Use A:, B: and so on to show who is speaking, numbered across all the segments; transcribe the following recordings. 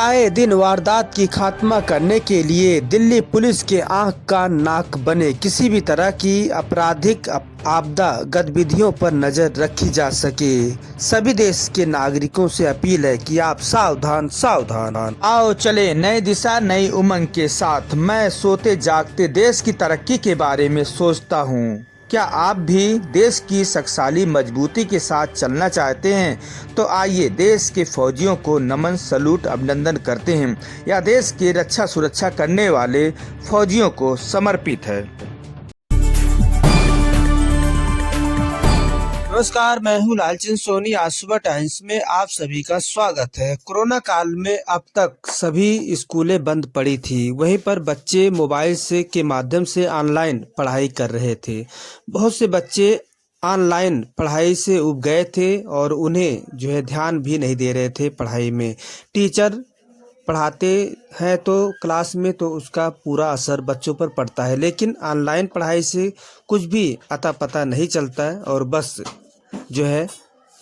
A: आए दिन वारदात की खात्मा करने के लिए दिल्ली पुलिस के आंख कान नाक बने किसी भी तरह की आपराधिक आपदा गतिविधियों पर नजर रखी जा सके। सभी देश के नागरिकों से अपील है कि आप सावधान सावधान। आओ चले नई दिशा नई उमंग के साथ। मैं सोते जागते देश की तरक्की के बारे में सोचता हूँ। क्या आप भी देश की शक्तिशाली मजबूती के साथ चलना चाहते हैं? तो आइए देश के फौजियों को नमन सलूट अभिनंदन करते हैं। यह देश की रक्षा सुरक्षा करने वाले फौजियों को समर्पित है। नमस्कार, मैं हूं लालचंद सोनी। आज सुबह टाइम्स में आप सभी का स्वागत है। कोरोना काल में अब तक सभी स्कूलें बंद पड़ी थी, वहीं पर बच्चे मोबाइल से के माध्यम से ऑनलाइन पढ़ाई कर रहे थे। बहुत से बच्चे ऑनलाइन पढ़ाई से उब गए थे और उन्हें ध्यान भी नहीं दे रहे थे पढ़ाई में। टीचर पढ़ाते हैं तो क्लास में तो उसका पूरा असर बच्चों पर पड़ता है, लेकिन ऑनलाइन पढ़ाई से कुछ भी अता पता नहीं चलता है और बस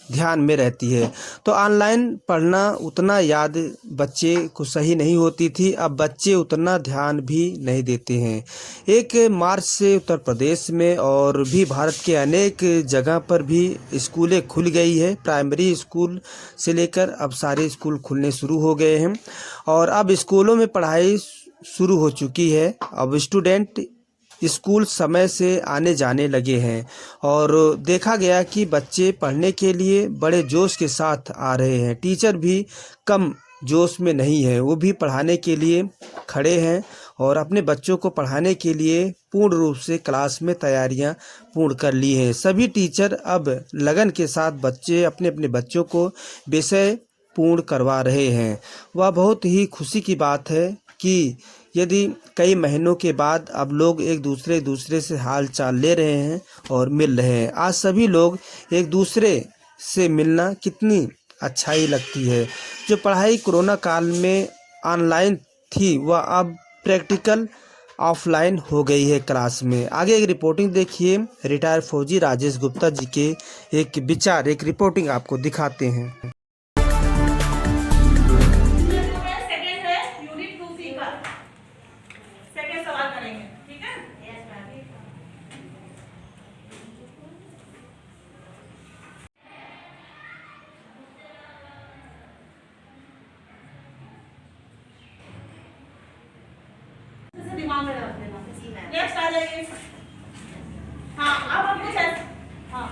A: ध्यान में रहती है। तो ऑनलाइन पढ़ना उतना याद बच्चे को सही नहीं होती थी। अब बच्चे उतना ध्यान भी नहीं देते हैं। 1 मार्च से उत्तर प्रदेश में और भी भारत के अनेक जगह पर भी स्कूलें खुल गई है। प्राइमरी स्कूल से लेकर अब सारे स्कूल खुलने शुरू हो गए हैं और अब स्कूलों में पढ़ाई शुरू हो चुकी है। अब स्टूडेंट स्कूल समय से आने जाने लगे हैं और देखा गया कि बच्चे पढ़ने के लिए बड़े जोश के साथ आ रहे हैं। टीचर भी कम जोश में नहीं है, वो भी पढ़ाने के लिए खड़े हैं और अपने बच्चों को पढ़ाने के लिए पूर्ण रूप से क्लास में तैयारियां पूर्ण कर ली हैं। सभी टीचर अब लगन के साथ अपने अपने बच्चों को विषय पूर्ण करवा रहे हैं। वह बहुत ही खुशी की बात है कि यदि कई महीनों के बाद अब लोग एक दूसरे से हाल चाल ले रहे हैं और मिल रहे हैं। आज सभी लोग एक दूसरे से मिलना कितनी अच्छाई लगती है। जो पढ़ाई कोरोना काल में ऑनलाइन थी वह अब प्रैक्टिकल ऑफलाइन हो गई है क्लास में। आगे एक रिपोर्टिंग देखिए, रिटायर फौजी राजेश गुप्ता जी के एक विचार, एक रिपोर्टिंग आपको दिखाते हैं।
B: दिमाग में रख देना। नेक्स्ट आ जाइए। हाँ, अब आप कुछ ऐसे। हाँ।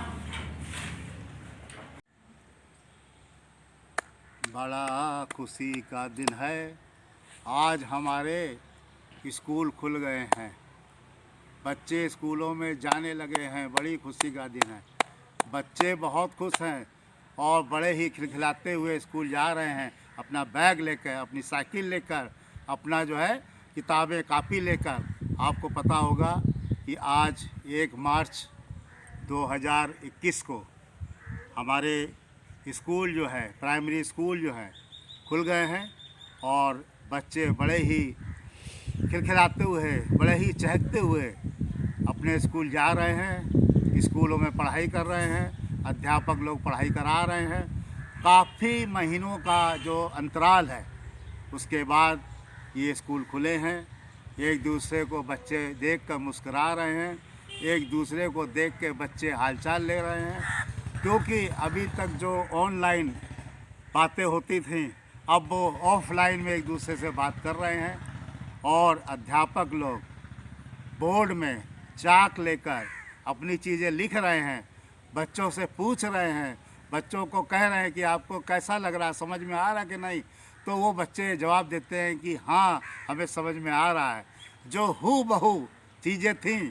C: बड़ा खुशी का दिन है, आज हमारे स्कूल खुल गए हैं, बच्चे स्कूलों में जाने लगे हैं। बड़ी खुशी का दिन है, बच्चे बहुत खुश हैं और बड़े ही खिलखिलाते हुए स्कूल जा रहे हैं। अपना बैग लेकर, अपनी साइकिल लेकर, अपना किताबें कापी लेकर। आपको पता होगा कि आज 1 मार्च 2021 को हमारे स्कूल प्राइमरी स्कूल खुल गए हैं और बच्चे बड़े ही खिलखिलाते हुए, बड़े ही चहकते हुए अपने स्कूल जा रहे हैं। स्कूलों में पढ़ाई कर रहे हैं, अध्यापक लोग पढ़ाई करा रहे हैं। काफ़ी महीनों का जो अंतराल है उसके बाद ये स्कूल खुले हैं। एक दूसरे को बच्चे देखकर मुस्कुरा रहे हैं, एक दूसरे को देख के बच्चे हालचाल ले रहे हैं, क्योंकि अभी तक जो ऑनलाइन बातें होती थीं अब वो ऑफलाइन में एक दूसरे से बात कर रहे हैं। और अध्यापक लोग बोर्ड में चाक लेकर अपनी चीज़ें लिख रहे हैं, बच्चों से पूछ रहे हैं, बच्चों को कह रहे हैं कि आपको कैसा लग रहा है, समझ में आ रहा है कि नहीं। तो वो बच्चे जवाब देते हैं कि हाँ, हमें समझ में आ रहा है। जो हूबहू चीज़ें थीं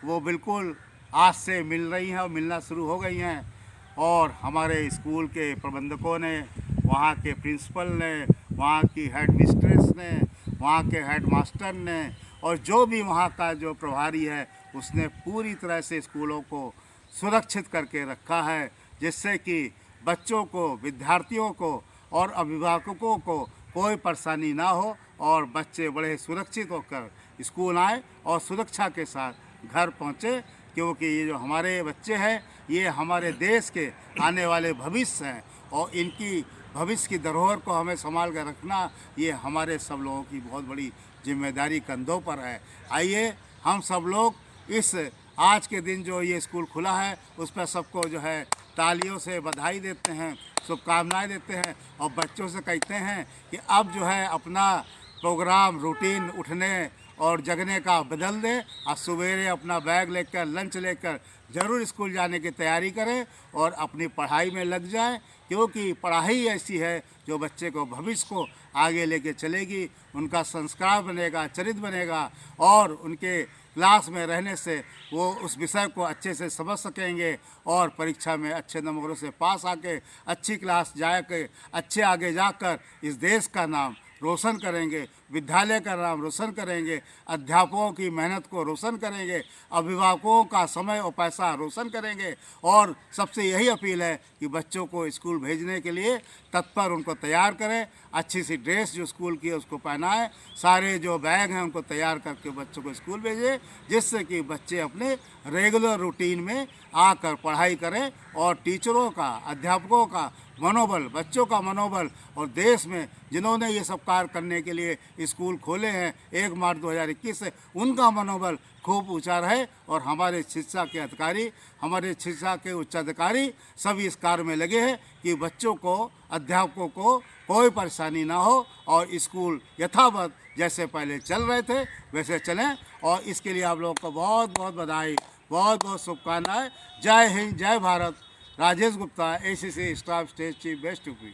C: वो बिल्कुल आज से मिल रही हैं और मिलना शुरू हो गई हैं। और हमारे स्कूल के प्रबंधकों ने, वहाँ के प्रिंसिपल ने, वहाँ की हेड मिस्ट्रेस ने, वहाँ के हेड मास्टर ने और जो भी वहाँ का जो प्रभारी है उसने पूरी तरह से स्कूलों को सुरक्षित करके रखा है, जिससे कि बच्चों को, विद्यार्थियों को और अभिभावकों को कोई परेशानी ना हो और बच्चे बड़े सुरक्षित होकर स्कूल आए और सुरक्षा के साथ घर पहुँचे। क्योंकि ये जो हमारे बच्चे हैं ये हमारे देश के आने वाले भविष्य हैं और इनकी भविष्य की धरोहर को हमें संभाल कर रखना, ये हमारे सब लोगों की बहुत बड़ी जिम्मेदारी कंधों पर है। आइए हम सब लोग इस आज के दिन जो ये स्कूल खुला है उस पर सबको जो है तालियों से बधाई देते हैं, शुभकामनाएं देते हैं और बच्चों से कहते हैं कि अब जो है अपना प्रोग्राम रूटीन उठने और जगने का बदल दें और सवेरे अपना बैग लेकर लंच लेकर ज़रूर स्कूल जाने की तैयारी करें और अपनी पढ़ाई में लग जाएं, क्योंकि पढ़ाई ऐसी है जो बच्चे को भविष्य को आगे लेके चलेगी, उनका संस्कार बनेगा, चरित्र बनेगा और उनके क्लास में रहने से वो उस विषय को अच्छे से समझ सकेंगे और परीक्षा में अच्छे नंबरों से पास आके अच्छी क्लास जाके अच्छे आगे जाकर इस देश का नाम रोशन करेंगे, विद्यालय का नाम रोशन करेंगे, अध्यापकों की मेहनत को रोशन करेंगे, अभिभावकों का समय और पैसा रोशन करेंगे। और सबसे यही अपील है कि बच्चों को स्कूल भेजने के लिए तत्पर उनको तैयार करें, अच्छी सी ड्रेस जो स्कूल की है उसको पहनाएं, सारे जो बैग हैं उनको तैयार करके बच्चों को स्कूल भेजें, जिससे कि बच्चे अपने रेगुलर रूटीन में आकर पढ़ाई करें और टीचरों का, अध्यापकों का मनोबल, बच्चों का मनोबल और देश में जिन्होंने ये सब कार्य करने के लिए स्कूल खोले हैं 1 मार्च 2021 से, उनका मनोबल खूब ऊंचा रहे और हमारे शिक्षा के अधिकारी, हमारे शिक्षा के उच्चाधिकारी सभी इस कार्य में लगे हैं कि बच्चों को, अध्यापकों को कोई परेशानी ना हो और स्कूल यथावत जैसे पहले चल रहे थे वैसे चलें। और इसके लिए आप लोगों को बहुत बहुत बधाई, बहुत बहुत शुभकामनाएं। जय हिंद, जय Bharat. Rajesh Gupta, ACC staff state chief, best UP.